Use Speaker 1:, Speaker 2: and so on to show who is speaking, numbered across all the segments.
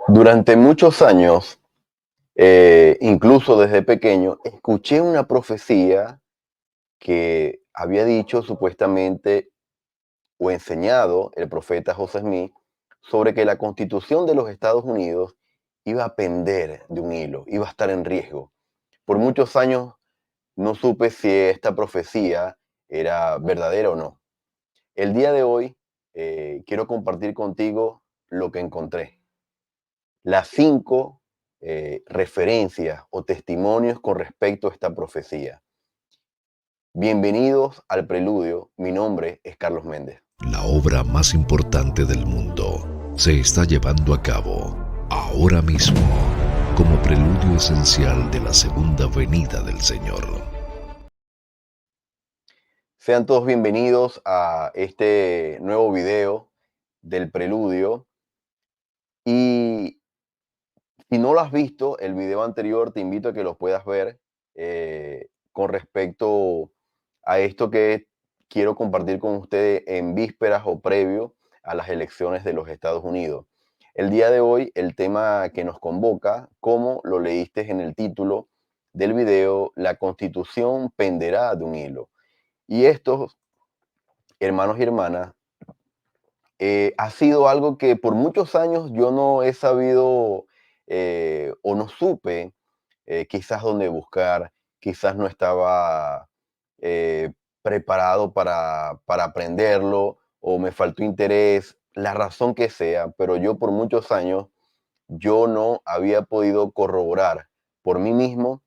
Speaker 1: Durante muchos años, incluso desde pequeño, escuché una profecía que había dicho supuestamente o enseñado el profeta José Smith sobre que la constitución de los Estados Unidos iba a pender de un hilo, iba a estar en riesgo. Por muchos años no supe si esta profecía era verdadera o no. El día de hoy quiero compartir contigo lo que encontré. Las cinco referencias o testimonios con respecto a esta profecía. Bienvenidos al Preludio. Mi nombre es Carlos Méndez.
Speaker 2: La obra más importante del mundo se está llevando a cabo ahora mismo como preludio esencial de la segunda venida del Señor.
Speaker 1: Sean todos bienvenidos a este nuevo video del Preludio. Y si no lo has visto, el video anterior te invito a que lo puedas ver con respecto a esto que quiero compartir con ustedes en vísperas o previo a las elecciones de los Estados Unidos. El día de hoy, el tema que nos convoca, como lo leíste en el título del video, la Constitución penderá de un hilo. Y esto, hermanos y hermanas, ha sido algo que por muchos años yo no he sabido o no supe quizás dónde buscar, quizás no estaba eh, preparado para aprenderlo o me faltó interés, la razón que sea, pero yo por muchos años yo no había podido corroborar por mí mismo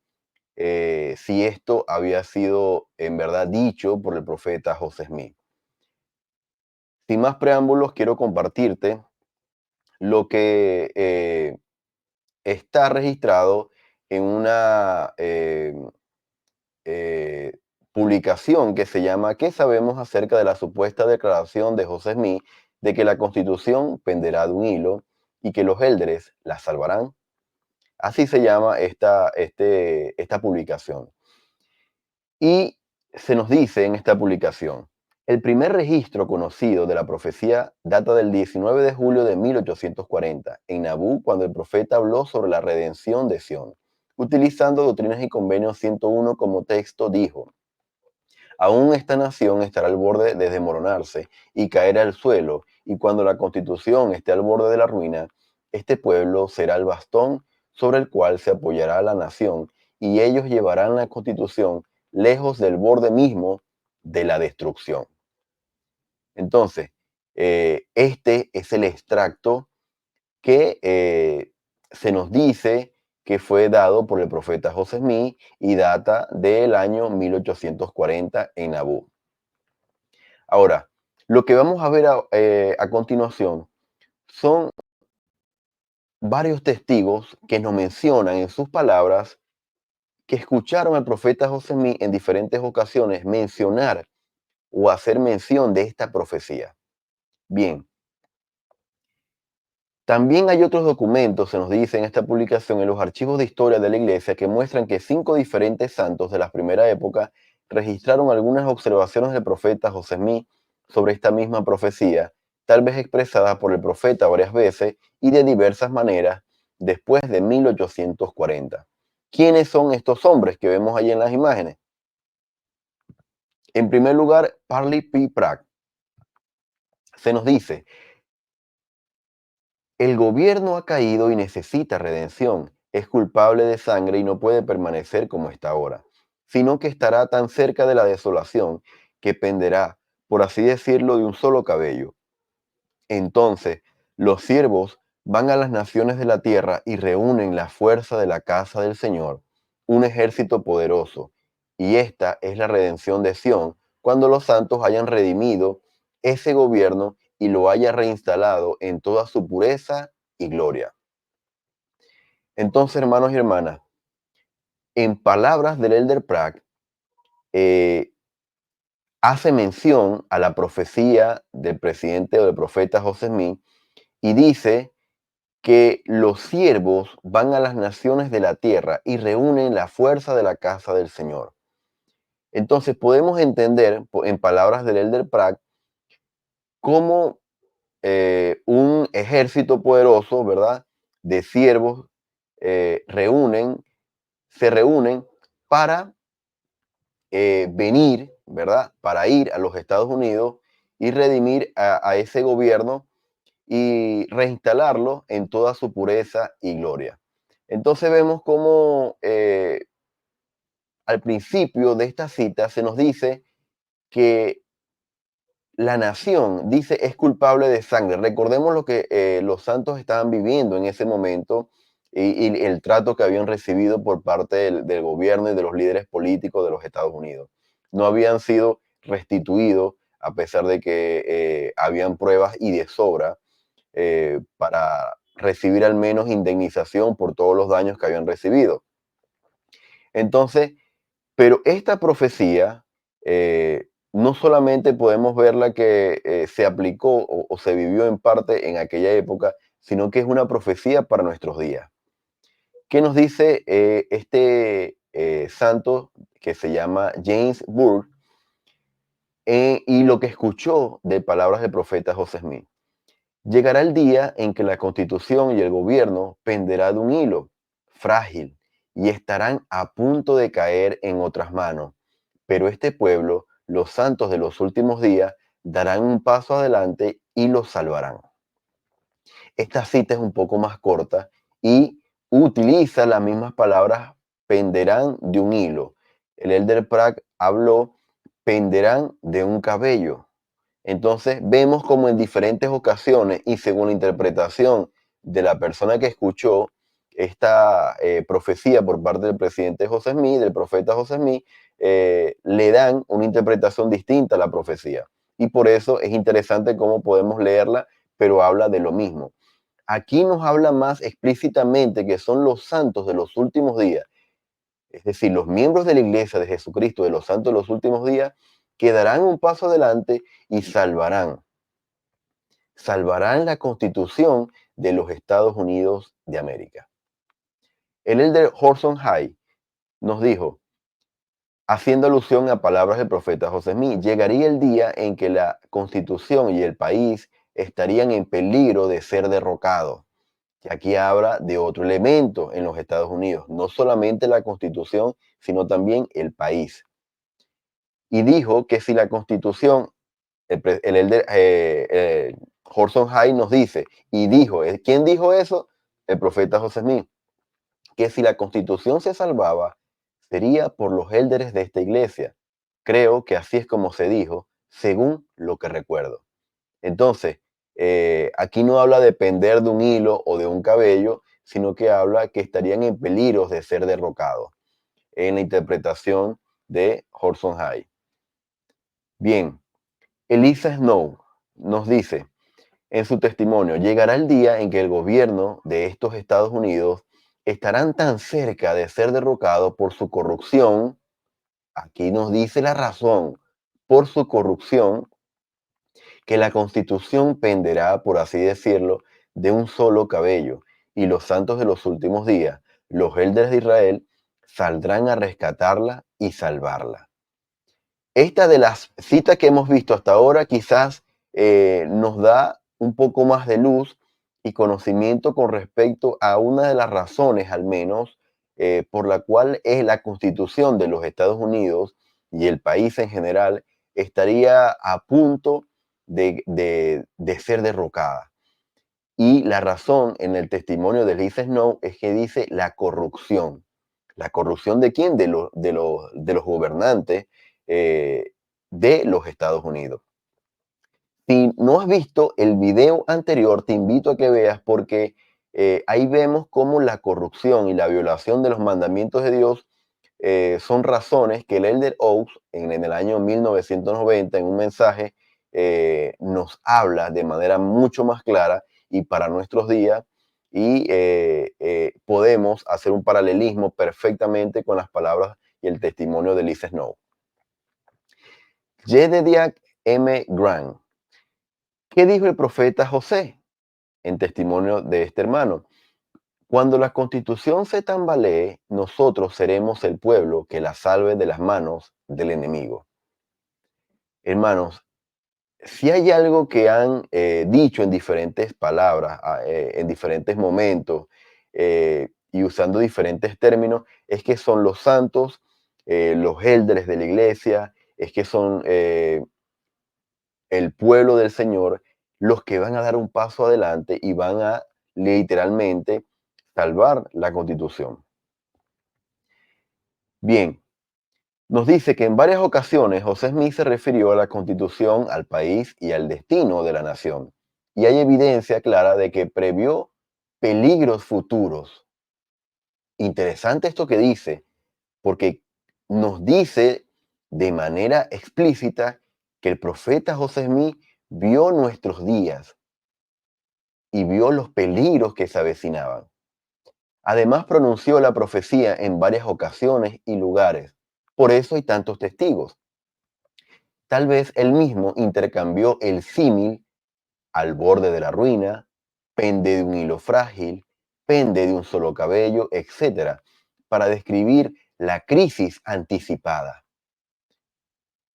Speaker 1: si esto había sido en verdad dicho por el profeta José Smith. Sin más preámbulos, quiero compartirte lo que está registrado en una eh, publicación que se llama ¿Qué sabemos acerca de la supuesta declaración de José Smith de que la Constitución penderá de un hilo y que los élderes la salvarán? Así se llama esta publicación. Y se nos dice en esta publicación, el primer registro conocido de la profecía data del 19 de julio de 1840, en Nabú, cuando el profeta habló sobre la redención de Sión. Utilizando Doctrinas y Convenios 101 como texto, dijo, aún esta nación estará al borde de desmoronarse y caer al suelo, y cuando la constitución esté al borde de la ruina, este pueblo será el bastón sobre el cual se apoyará la nación, y ellos llevarán la constitución lejos del borde mismo de la destrucción. Entonces, este es el extracto que se nos dice que fue dado por el profeta José Smith y data del año 1840 en Nabú. Ahora, lo que vamos a ver a continuación son varios testigos que nos mencionan en sus palabras que escucharon al profeta José Smith en diferentes ocasiones mencionar o hacer mención de esta profecía. Bien, también hay otros documentos, se nos dice en esta publicación, en los archivos de historia de la iglesia, que muestran que 5 diferentes santos de la primera época registraron algunas observaciones del profeta José Smith sobre esta misma profecía, tal vez expresada por el profeta varias veces y de diversas maneras después de 1840. ¿Quiénes son estos hombres que vemos ahí en las imágenes? En primer lugar, Parley P. Pratt. Se nos dice, el gobierno ha caído y necesita redención. Es culpable de sangre y no puede permanecer como está ahora, sino que estará tan cerca de la desolación que penderá, por así decirlo, de un solo cabello. Entonces, los siervos van a las naciones de la tierra y reúnen la fuerza de la casa del Señor, un ejército poderoso. Y esta es la redención de Sión, cuando los santos hayan redimido ese gobierno y lo haya reinstalado en toda su pureza y gloria. Entonces, hermanos y hermanas, en palabras del Elder Pratt, eh, hace mención a la profecía del presidente o del profeta José Smith y dice que los siervos van a las naciones de la tierra y reúnen la fuerza de la casa del Señor. Entonces podemos entender, en palabras del Elder Pratt, cómo un ejército poderoso, ¿verdad? de siervos se reúnen para venir, ¿verdad? Para ir a los Estados Unidos y redimir a ese gobierno y reinstalarlo en toda su pureza y gloria. Entonces vemos cómo al principio de esta cita se nos dice que la nación, dice, es culpable de sangre. Recordemos lo que los santos estaban viviendo en ese momento y el trato que habían recibido por parte del gobierno y de los líderes políticos de los Estados Unidos. No habían sido restituidos a pesar de que habían pruebas y de sobra para recibir al menos indemnización por todos los daños que habían recibido. Entonces, pero esta profecía no solamente podemos verla que se aplicó o se vivió en parte en aquella época, sino que es una profecía para nuestros días. ¿Qué nos dice este santo que se llama James Burke y lo que escuchó de palabras del profeta José Smith? Llegará el día en que la constitución y el gobierno penderá de un hilo frágil y estarán a punto de caer en otras manos. Pero este pueblo, los santos de los últimos días, darán un paso adelante y los salvarán. Esta cita es un poco más corta y utiliza las mismas palabras penderán de un hilo. El Elder Pratt habló penderán de un cabello. Entonces vemos como en diferentes ocasiones y según la interpretación de la persona que escuchó esta profecía por parte del presidente José Smith, del profeta José Smith, le dan una interpretación distinta a la profecía. Y por eso es interesante cómo podemos leerla, pero habla de lo mismo. Aquí nos habla más explícitamente que son los santos de los últimos días, es decir, los miembros de la iglesia de Jesucristo, de los santos de los últimos días, que darán un paso adelante y salvarán la constitución de los Estados Unidos de América. El elder Horson High nos dijo, haciendo alusión a palabras del profeta José Smith, llegaría el día en que la constitución y el país estarían en peligro de ser derrocados. Y aquí habla de otro elemento en los Estados Unidos, no solamente la constitución, sino también el país. Y dijo que si la constitución, el elder Horson High nos dice, y dijo, ¿quién dijo eso? El profeta José Smith, que si la constitución se salvaba, sería por los élderes de esta iglesia. Creo que así es como se dijo, según lo que recuerdo. Entonces, aquí no habla de pender de un hilo o de un cabello, sino que habla que estarían en peligro de ser derrocados, en la interpretación de Horson High. Bien, Elisa Snow nos dice en su testimonio, llegará el día en que el gobierno de estos Estados Unidos estarán tan cerca de ser derrocado por su corrupción, aquí nos dice la razón, por su corrupción, que la constitución penderá, por así decirlo, de un solo cabello, y los santos de los últimos días, los élderes de Israel, saldrán a rescatarla y salvarla. Esta de las citas que hemos visto hasta ahora quizás nos da un poco más de luz y conocimiento con respecto a una de las razones, al menos, por la cual es la constitución de los Estados Unidos y el país en general estaría a punto de ser derrocada. Y la razón en el testimonio de Lisa Snow es que dice la corrupción. ¿La corrupción de quién? De los gobernantes eh, de los Estados Unidos. Si no has visto el video anterior, te invito a que veas porque ahí vemos cómo la corrupción y la violación de los mandamientos de Dios son razones que el Elder Oaks en el año 1990 en un mensaje nos habla de manera mucho más clara y para nuestros días y podemos hacer un paralelismo perfectamente con las palabras y el testimonio de Lisa Snow. Jedediah M. Grant. ¿Qué dijo el profeta José en testimonio de este hermano? Cuando la constitución se tambalee, nosotros seremos el pueblo que la salve de las manos del enemigo. Hermanos, Si hay algo que han dicho en diferentes palabras, en diferentes momentos, y usando diferentes términos, es que son los santos, los élderes de la iglesia, es que son el pueblo del Señor los que van a dar un paso adelante y van a literalmente salvar la constitución. Bien, nos dice que en varias ocasiones José Smith se refirió a la constitución, al país y al destino de la nación. Y hay evidencia clara de que previó peligros futuros. Interesante esto que dice, porque nos dice de manera explícita que el profeta José Smith vio nuestros días y vio los peligros que se avecinaban. Además pronunció la profecía en varias ocasiones y lugares. Por eso hay tantos testigos. Tal vez él mismo intercambió el símil al borde de la ruina, pende de un hilo frágil, pende de un solo cabello, etcétera, para describir la crisis anticipada.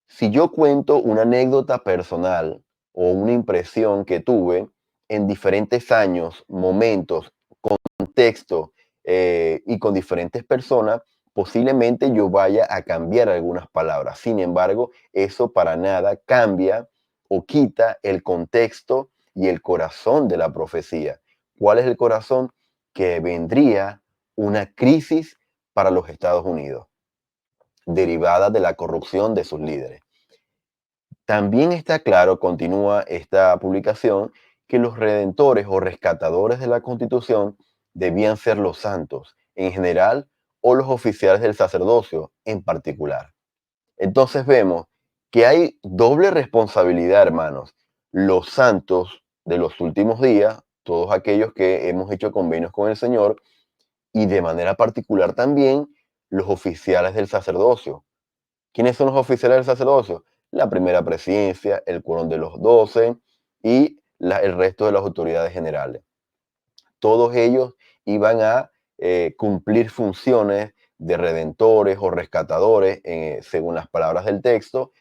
Speaker 1: Si yo cuento una anécdota personal o una impresión que tuve en diferentes años, momentos, contexto y con diferentes personas, posiblemente yo vaya a cambiar algunas palabras. Sin embargo, eso para nada cambia o quita el contexto y el corazón de la profecía. ¿Cuál es el corazón? Que vendría una crisis para los Estados Unidos, derivada de la corrupción de sus líderes. También está claro, continúa esta publicación, que los redentores o rescatadores de la Constitución debían ser los santos en general o los oficiales del sacerdocio en particular. Entonces vemos que hay doble responsabilidad, hermanos. Los santos de los últimos días, todos aquellos que hemos hecho convenios con el Señor, y de manera particular también los oficiales del sacerdocio. ¿Quiénes son los oficiales del sacerdocio? La primera presidencia, el quórum de los 12 y el resto de las autoridades generales. Todos ellos iban a cumplir funciones de redentores o rescatadores, según las palabras del texto,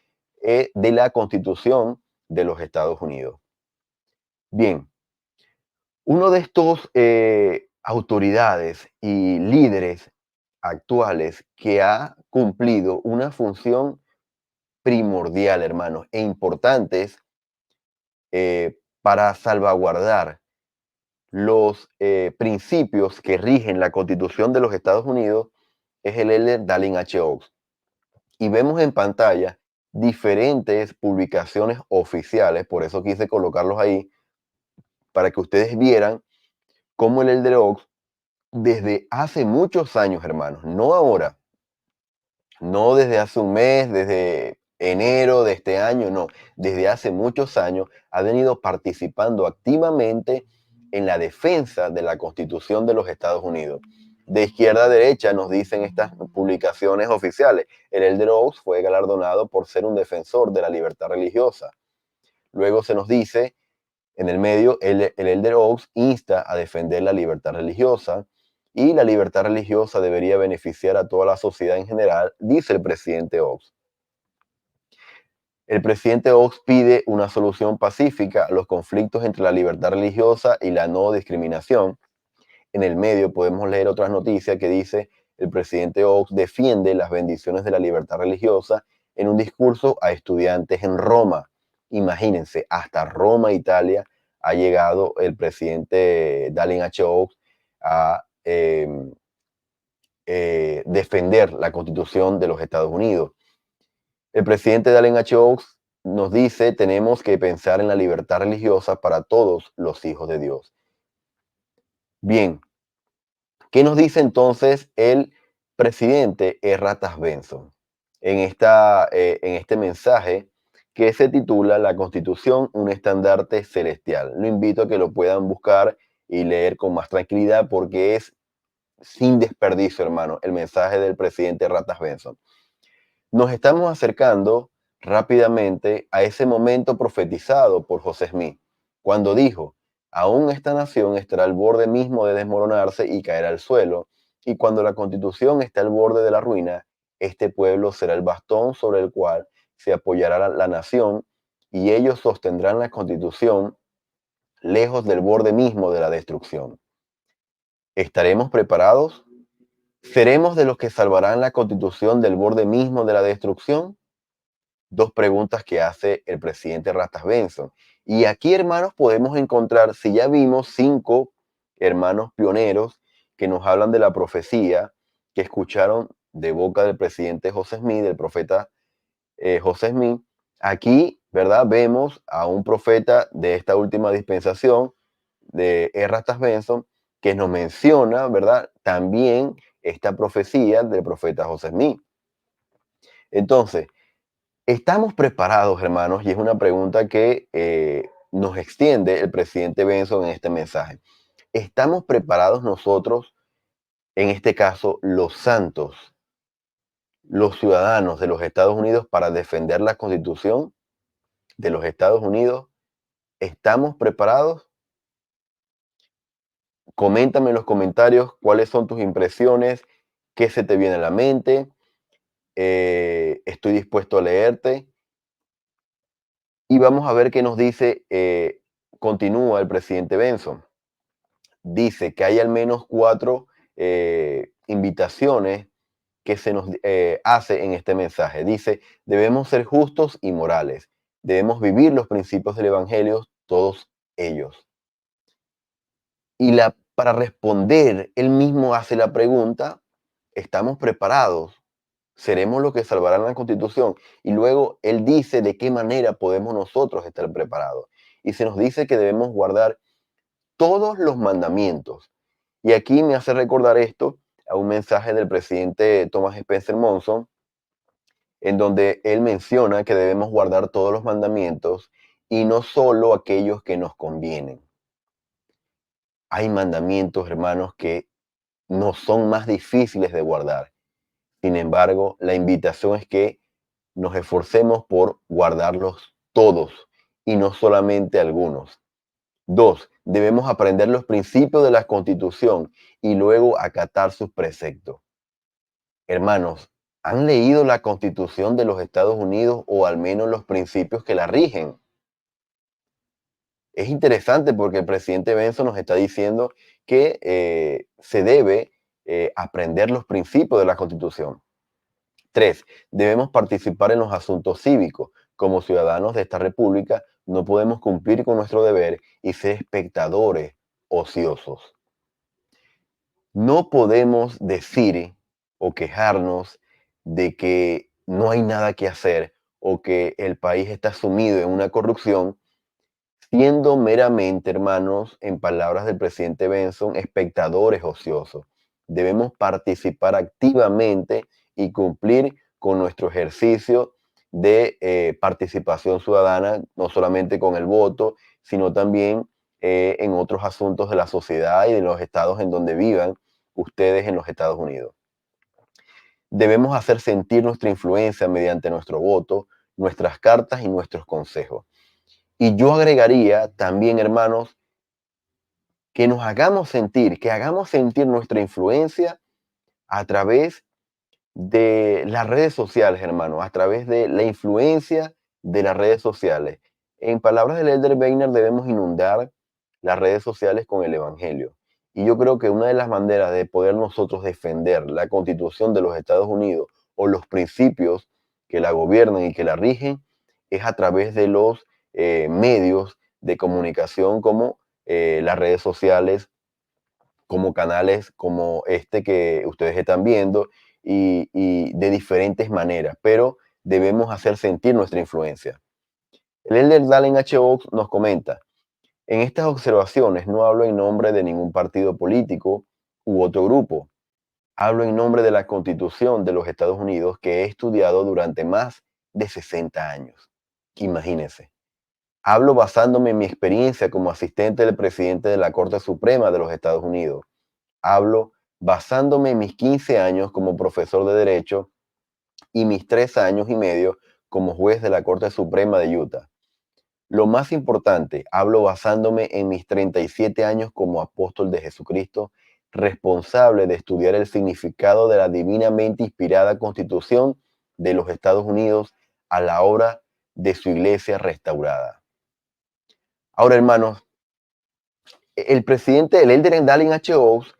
Speaker 1: de la Constitución de los Estados Unidos. Bien, uno de estos autoridades y líderes actuales que ha cumplido una función primordial, hermanos, e importantes para salvaguardar los principios que rigen la Constitución de los Estados Unidos es el elder Dallin H. Oaks. Y vemos en pantalla diferentes publicaciones oficiales, por eso quise colocarlos ahí, para que ustedes vieran cómo el elder Oaks, desde hace muchos años, hermanos, no ahora, no desde hace un mes, desde enero de este año, no, desde hace muchos años ha venido participando activamente en la defensa de la Constitución de los Estados Unidos. De izquierda a derecha nos dicen estas publicaciones oficiales. El elder Oaks fue galardonado por ser un defensor de la libertad religiosa. Luego se nos dice en el medio, el elder Oaks insta a defender la libertad religiosa y la libertad religiosa debería beneficiar a toda la sociedad en general, dice el presidente Oaks. El presidente Oaks pide una solución pacífica a los conflictos entre la libertad religiosa y la no discriminación. En el medio podemos leer otras noticias que dice el presidente Oaks defiende las bendiciones de la libertad religiosa en un discurso a estudiantes en Roma. Imagínense, hasta Roma, Italia, ha llegado el presidente Dallin H. Oaks a defender la Constitución de los Estados Unidos. El presidente Dallin H. Oaks nos dice, tenemos que pensar en la libertad religiosa para todos los hijos de Dios. Bien, ¿qué nos dice entonces el presidente Erratas Benson en este mensaje que se titula La Constitución, un estandarte celestial? Lo invito a que lo puedan buscar y leer con más tranquilidad porque es sin desperdicio, hermano, el mensaje del presidente Erratas Benson. Nos estamos acercando rápidamente a ese momento profetizado por José Smith, cuando dijo, aún esta nación estará al borde mismo de desmoronarse y caerá al suelo, y cuando la constitución esté al borde de la ruina, este pueblo será el bastón sobre el cual se apoyará la nación y ellos sostendrán la Constitución lejos del borde mismo de la destrucción. ¿Estaremos preparados? ¿Seremos de los que salvarán la Constitución del borde mismo de la destrucción? Dos preguntas que hace el presidente Rastas Benson. Y aquí, hermanos, podemos encontrar, si ya vimos 5 hermanos pioneros que nos hablan de la profecía que escucharon de boca del presidente José Smith, del profeta José Smith, aquí, ¿verdad? Vemos a un profeta de esta última dispensación, de Rastas Benson, que nos menciona, ¿verdad? También esta profecía del profeta José Smith. Entonces, ¿estamos preparados, hermanos? Y es una pregunta que nos extiende el presidente Benson en este mensaje. ¿Estamos preparados nosotros, en este caso, los santos, los ciudadanos de los Estados Unidos, para defender la Constitución de los Estados Unidos? ¿Estamos preparados? Coméntame en los comentarios cuáles son tus impresiones, qué se te viene a la mente. Estoy dispuesto a leerte. Y vamos a ver qué nos dice, continúa el presidente Benson. Dice que hay al menos 4 invitaciones que se nos hace en este mensaje. Dice, debemos ser justos y morales. Debemos vivir los principios del Evangelio, todos ellos. Y para responder, él mismo hace la pregunta, ¿estamos preparados? ¿Seremos los que salvarán la Constitución? Y luego él dice de qué manera podemos nosotros estar preparados. Y se nos dice que debemos guardar todos los mandamientos. Y aquí me hace recordar esto a un mensaje del presidente Thomas Spencer Monson, en donde él menciona que debemos guardar todos los mandamientos y no solo aquellos que nos convienen. Hay mandamientos, hermanos, que no son más difíciles de guardar. Sin embargo, la invitación es que nos esforcemos por guardarlos todos y no solamente algunos. 2, debemos aprender los principios de la Constitución y luego acatar sus preceptos. Hermanos, ¿han leído la Constitución de los Estados Unidos o al menos los principios que la rigen? Es interesante porque el presidente Benson nos está diciendo que se debe aprender los principios de la Constitución. 3, debemos participar en los asuntos cívicos. Como ciudadanos de esta república, no podemos cumplir con nuestro deber y ser espectadores ociosos. No podemos decir o quejarnos de que no hay nada que hacer o que el país está sumido en una corrupción, siendo meramente, hermanos, en palabras del presidente Benson, espectadores ociosos. Debemos participar activamente y cumplir con nuestro ejercicio de participación ciudadana, no solamente con el voto, sino también en otros asuntos de la sociedad y de los estados en donde vivan ustedes en los Estados Unidos. Debemos hacer sentir nuestra influencia mediante nuestro voto, nuestras cartas y nuestros consejos. Y yo agregaría también, hermanos, que nos hagamos sentir, que hagamos sentir nuestra influencia a través de las redes sociales, hermanos, a través de la influencia de las redes sociales. En palabras del Elder Weiner, debemos inundar las redes sociales con el Evangelio. Y yo creo que una de las maneras de poder nosotros defender la Constitución de los Estados Unidos o los principios que la gobiernan y que la rigen es a través de los medios de comunicación como las redes sociales, como canales como este que ustedes están viendo y de diferentes maneras, pero debemos hacer sentir nuestra influencia. El Elder Dallin H. Oaks nos comenta, en estas observaciones no hablo en nombre de ningún partido político u otro grupo. Hablo en nombre de la Constitución de los Estados Unidos que he estudiado durante más de 60 años. Imagínense. Hablo basándome en mi experiencia como asistente del presidente de la Corte Suprema de los Estados Unidos. Hablo basándome en mis 15 años como profesor de Derecho y mis 3 años y medio como juez de la Corte Suprema de Utah. Lo más importante, hablo basándome en mis 37 años como apóstol de Jesucristo, responsable de estudiar el significado de la divinamente inspirada Constitución de los Estados Unidos a la hora de su iglesia restaurada. Ahora, hermanos, el presidente, el elder Dallin H. Oaks,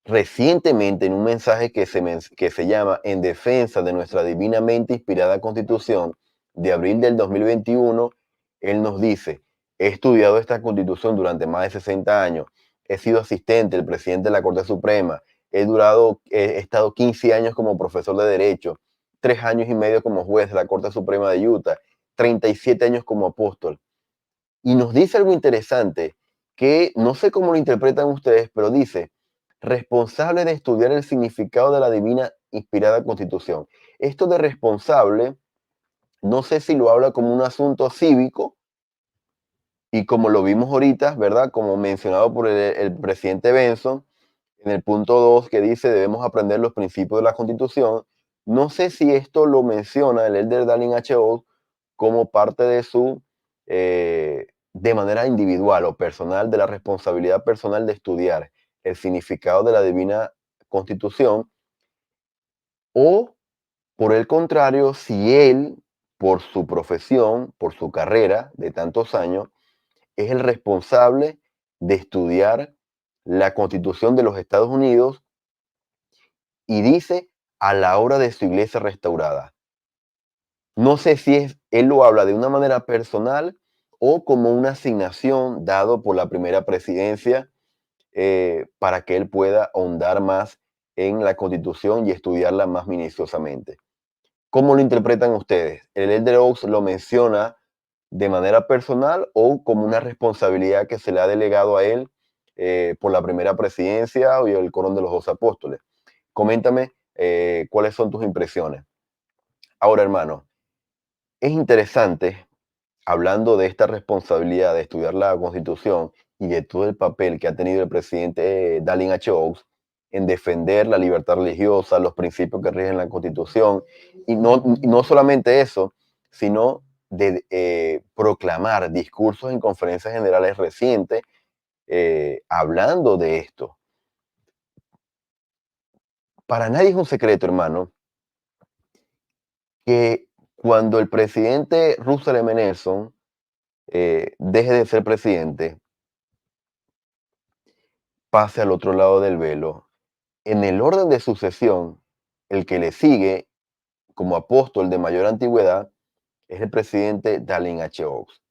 Speaker 1: recientemente en un mensaje que se llama En defensa de nuestra divinamente inspirada Constitución de abril del 2021, él nos dice: he estudiado esta Constitución durante más de 60 años, he sido asistente del presidente de la Corte Suprema, he estado 15 años como profesor de Derecho, 3 años y medio como juez de la Corte Suprema de Utah, 37 años como apóstol. Y nos dice algo interesante que no sé cómo lo interpretan ustedes, pero dice: responsable de estudiar el significado de la divina inspirada Constitución. Esto de responsable, no sé si lo habla como un asunto cívico y como lo vimos ahorita, ¿verdad? Como mencionado por el presidente Benson en el punto 2 que dice debemos aprender los principios de la Constitución. No sé si esto lo menciona el elder Dallin H. Oaks como parte de su, de manera individual o personal, de la responsabilidad personal de estudiar el significado de la divina Constitución, o por el contrario, si él, por su profesión, por su carrera de tantos años, es el responsable de estudiar la Constitución de los Estados Unidos y dice a la hora de su iglesia restaurada. No sé si él lo habla de una manera personal o como una asignación dado por la primera presidencia, para que él pueda ahondar más en la Constitución y estudiarla más minuciosamente. ¿Cómo lo interpretan ustedes? ¿El elder Oaks lo menciona de manera personal o como una responsabilidad que se le ha delegado a él, por la primera presidencia y el Corón de los Dos Apóstoles? Coméntame, cuáles son tus impresiones. Ahora, hermano, es interesante, hablando de esta responsabilidad de estudiar la Constitución y de todo el papel que ha tenido el presidente Dallin H. Oaks en defender la libertad religiosa, los principios que rigen la Constitución, y no solamente eso, sino de proclamar discursos en conferencias generales recientes, hablando de esto. Para nadie es un secreto, hermano, que cuando el presidente Russell M. Nelson deje de ser presidente, pase al otro lado del velo, en el orden de sucesión, el que le sigue como apóstol de mayor antigüedad es el presidente Dallin H. Oaks.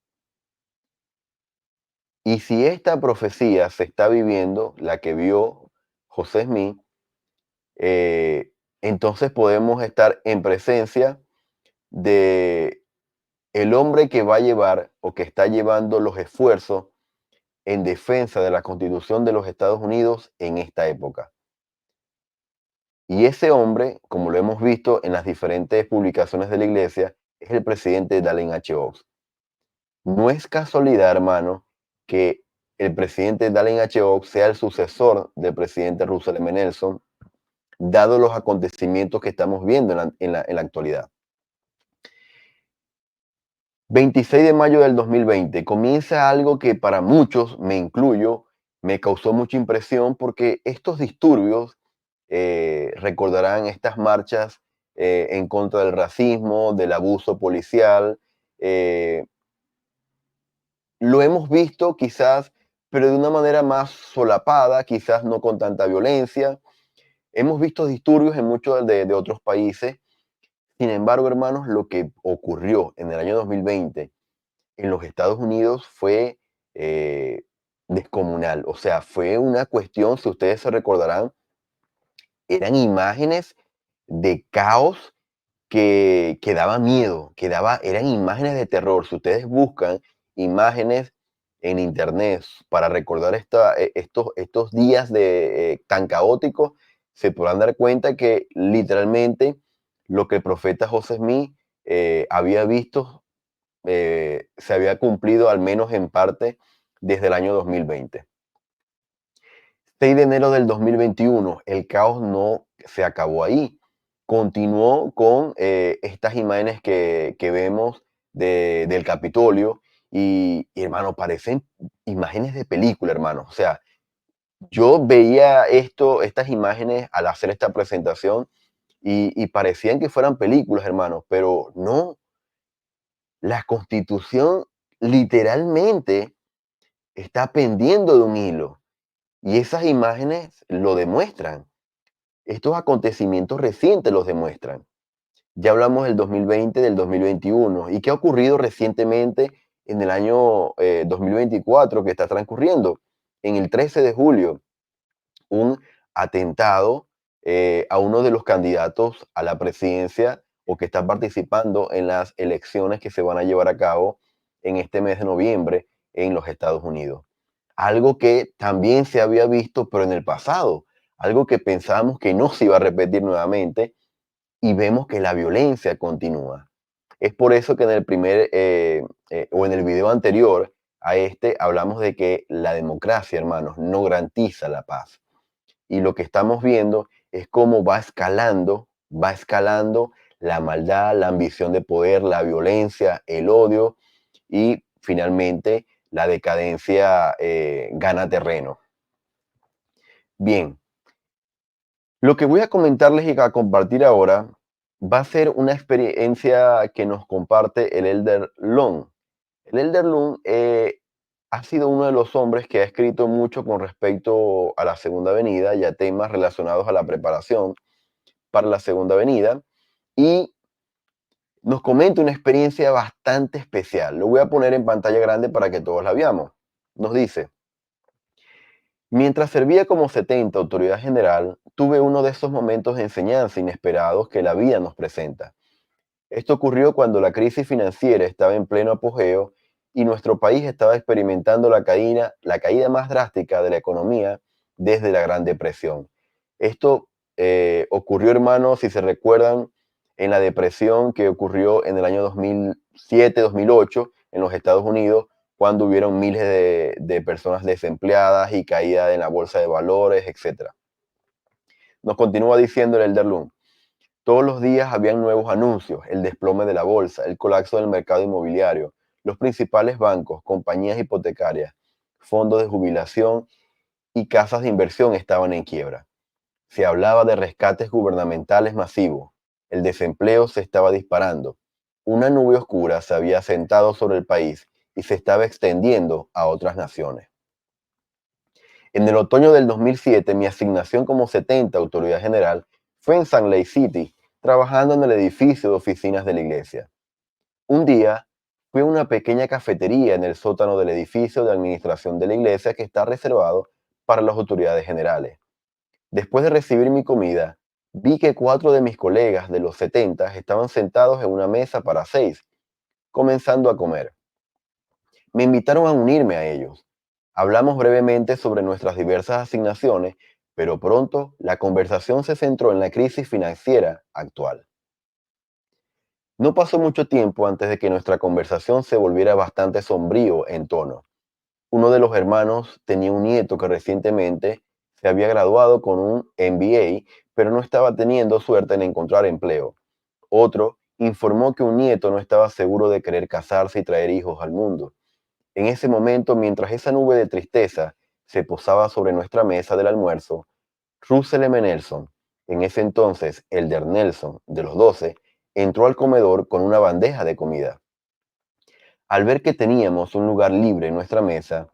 Speaker 1: Y si esta profecía se está viviendo, la que vio José Smith, entonces podemos estar en presencia de el hombre que va a llevar o que está llevando los esfuerzos en defensa de la Constitución de los Estados Unidos en esta época. Y ese hombre, como lo hemos visto en las diferentes publicaciones de la iglesia, es el presidente Dallin H. Oaks. No es casualidad, hermano, que el presidente Dallin H. Oaks sea el sucesor del presidente Russell M. Nelson, dado los acontecimientos que estamos viendo en la actualidad. 26 de mayo del 2020 comienza algo que para muchos, me incluyo, me causó mucha impresión porque estos disturbios, recordarán estas marchas en contra del racismo, del abuso policial, eh, lo hemos visto quizás, pero de una manera más solapada, quizás no con tanta violencia. Hemos visto disturbios en muchos de otros países. Sin embargo, hermanos, lo que ocurrió en el año 2020 en los Estados Unidos fue, descomunal. O sea, fue una cuestión, si ustedes se recordarán, eran imágenes de caos que daba miedo, eran imágenes de terror. Si ustedes buscan imágenes en internet para recordar estos días tan caóticos, se podrán dar cuenta que literalmente lo que el profeta José Smith había visto, se había cumplido al menos en parte desde el año 2020. 6 de enero del 2021, el caos no se acabó ahí. Continuó con estas imágenes que vemos del Capitolio y, hermano, parecen imágenes de película, hermano. O sea, yo veía estas imágenes al hacer esta presentación y parecían que fueran películas, hermano, pero no. La Constitución literalmente está pendiendo de un hilo y esas imágenes lo demuestran. Estos acontecimientos recientes los demuestran. Ya hablamos del 2020, del 2021. ¿Y qué ha ocurrido recientemente en el año 2024 que está transcurriendo? En el 13 de julio, un atentado a uno de los candidatos a la presidencia o que está participando en las elecciones que se van a llevar a cabo en este mes de noviembre en los Estados Unidos. Algo que también se había visto, pero en el pasado, algo que pensábamos que no se iba a repetir nuevamente y vemos que la violencia continúa. Es por eso que en el o en el video anterior a este hablamos de que la democracia, hermanos, no garantiza la paz. Y lo que estamos viendo es cómo va escalando la maldad, la ambición de poder, la violencia, el odio y finalmente la decadencia gana terreno. Bien, lo que voy a comentarles y a compartir ahora va a ser una experiencia que nos comparte el Elder Long. El Elder Long ha sido uno de los hombres que ha escrito mucho con respecto a la Segunda Venida y a temas relacionados a la preparación para la Segunda Venida y nos comenta una experiencia bastante especial. Lo voy a poner en pantalla grande para que todos la veamos. Nos dice: mientras servía como 70 autoridad general, tuve uno de esos momentos de enseñanza inesperados que la vida nos presenta. Esto ocurrió cuando la crisis financiera estaba en pleno apogeo y nuestro país estaba experimentando la caída más drástica de la economía desde la Gran Depresión. Esto ocurrió, hermanos, si se recuerdan, en la depresión que ocurrió en el año 2007-2008 en los Estados Unidos, cuando hubieron miles de personas desempleadas y caída en la bolsa de valores, etc. Nos continúa diciendo el Elder Lund: todos los días habían nuevos anuncios: el desplome de la bolsa, el colapso del mercado inmobiliario, los principales bancos, compañías hipotecarias, fondos de jubilación y casas de inversión estaban en quiebra. Se hablaba de rescates gubernamentales masivos. El desempleo se estaba disparando. Una nube oscura se había asentado sobre el país y se estaba extendiendo a otras naciones. En el otoño del 2007, mi asignación como 70 autoridad general fue en Salt Lake City, trabajando en el edificio de oficinas de la iglesia. Un día fui a una pequeña cafetería en el sótano del edificio de administración de la iglesia que está reservado para las autoridades generales. Después de recibir mi comida, vi que 4 de mis colegas de los 70 estaban sentados en una mesa para 6, comenzando a comer. Me invitaron a unirme a ellos. Hablamos brevemente sobre nuestras diversas asignaciones, pero pronto la conversación se centró en la crisis financiera actual. No pasó mucho tiempo antes de que nuestra conversación se volviera bastante sombrío en tono. Uno de los hermanos tenía un nieto que recientemente se había graduado con un MBA, pero no estaba teniendo suerte en encontrar empleo. Otro informó que un nieto no estaba seguro de querer casarse y traer hijos al mundo. En ese momento, mientras esa nube de tristeza se posaba sobre nuestra mesa del almuerzo, Russell M. Nelson, en ese entonces Elder Nelson de los 12, entró al comedor con una bandeja de comida. Al ver que teníamos un lugar libre en nuestra mesa,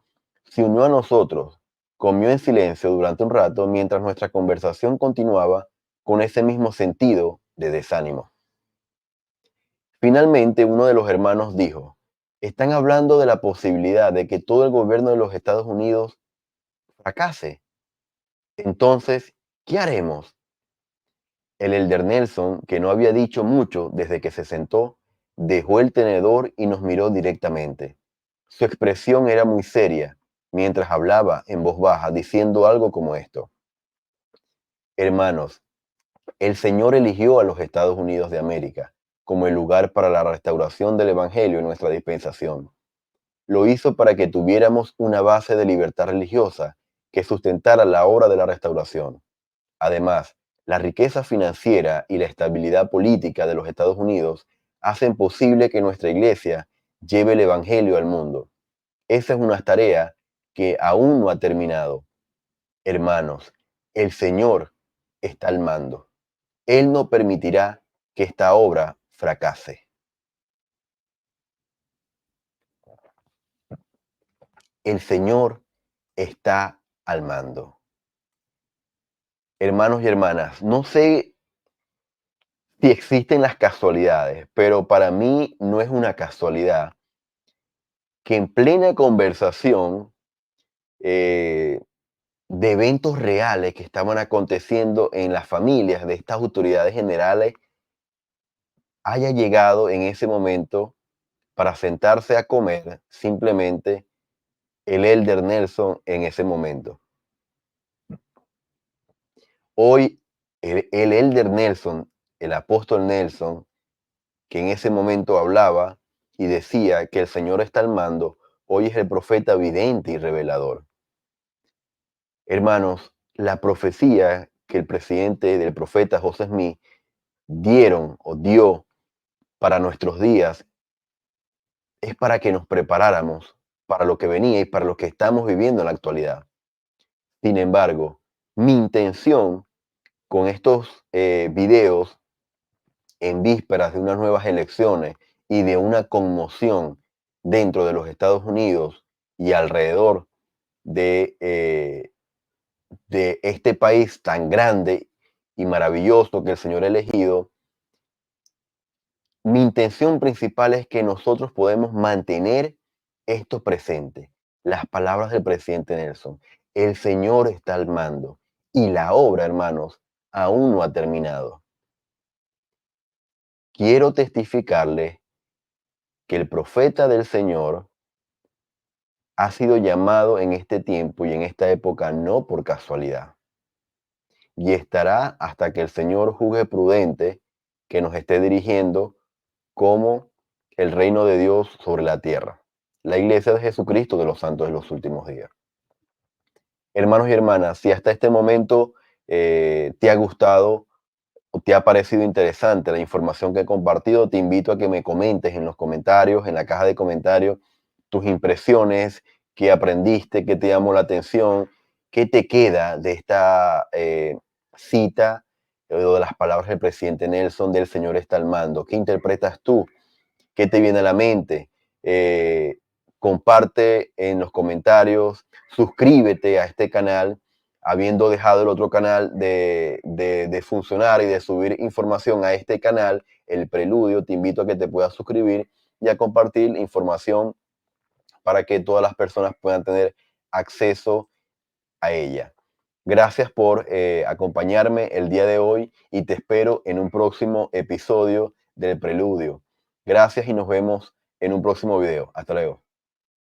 Speaker 1: se unió a nosotros, comió en silencio durante un rato mientras nuestra conversación continuaba con ese mismo sentido de desánimo. Finalmente, uno de los hermanos dijo: están hablando de la posibilidad de que todo el gobierno de los Estados Unidos fracase. Entonces, ¿qué haremos? El Elder Nelson, que no había dicho mucho desde que se sentó, dejó el tenedor y nos miró directamente. Su expresión era muy seria, mientras hablaba en voz baja, diciendo algo como esto: hermanos, el Señor eligió a los Estados Unidos de América como el lugar para la restauración del Evangelio en nuestra dispensación. Lo hizo para que tuviéramos una base de libertad religiosa que sustentara la obra de la restauración. Además, la riqueza financiera y la estabilidad política de los Estados Unidos hacen posible que nuestra iglesia lleve el Evangelio al mundo. Esa es una tarea que aún no ha terminado. Hermanos, el Señor está al mando. Él no permitirá que esta obra fracase. El Señor está al mando. Hermanos y hermanas, no sé si existen las casualidades, pero para mí no es una casualidad que en plena conversación eh, de eventos reales que estaban aconteciendo en las familias de estas autoridades generales, haya llegado en ese momento para sentarse a comer simplemente el elder Nelson en ese momento. Hoy el elder Nelson, el apóstol Nelson, que en ese momento hablaba y decía que el Señor está al mando, hoy es el profeta vidente y revelador. Hermanos, la profecía que el presidente del profeta José Smith dieron o dio para nuestros días es para que nos preparáramos para lo que venía y para lo que estamos viviendo en la actualidad. Sin embargo, mi intención con estos videos en vísperas de unas nuevas elecciones y de una conmoción dentro de los Estados Unidos y alrededor de este país tan grande y maravilloso que el Señor ha elegido, mi intención principal es que nosotros podemos mantener esto presente. Las palabras del presidente Nelson. El Señor está al mando y la obra, hermanos, aún no ha terminado. Quiero testificarle que el profeta del Señor ha sido llamado en este tiempo y en esta época no por casualidad. Y estará hasta que el Señor juzgue prudente que nos esté dirigiendo como el reino de Dios sobre la tierra. La iglesia de Jesucristo de los santos de los últimos días. Hermanos y hermanas, si hasta este momento te ha gustado o te ha parecido interesante la información que he compartido, te invito a que me comentes en los comentarios, en la caja de comentarios, tus impresiones, qué aprendiste, qué te llamó la atención, qué te queda de esta cita o de las palabras del presidente Nelson del Señor está al mando. ¿Qué interpretas tú? ¿Qué te viene a la mente? Eh, Comparte en los comentarios, suscríbete a este canal, habiendo dejado el otro canal de funcionar y de subir información a este canal, El Preludio, te invito a que te puedas suscribir y a compartir información para que todas las personas puedan tener acceso a ella. Gracias por acompañarme el día de hoy y te espero en un próximo episodio del Preludio. Gracias y nos vemos en un próximo video. Hasta luego.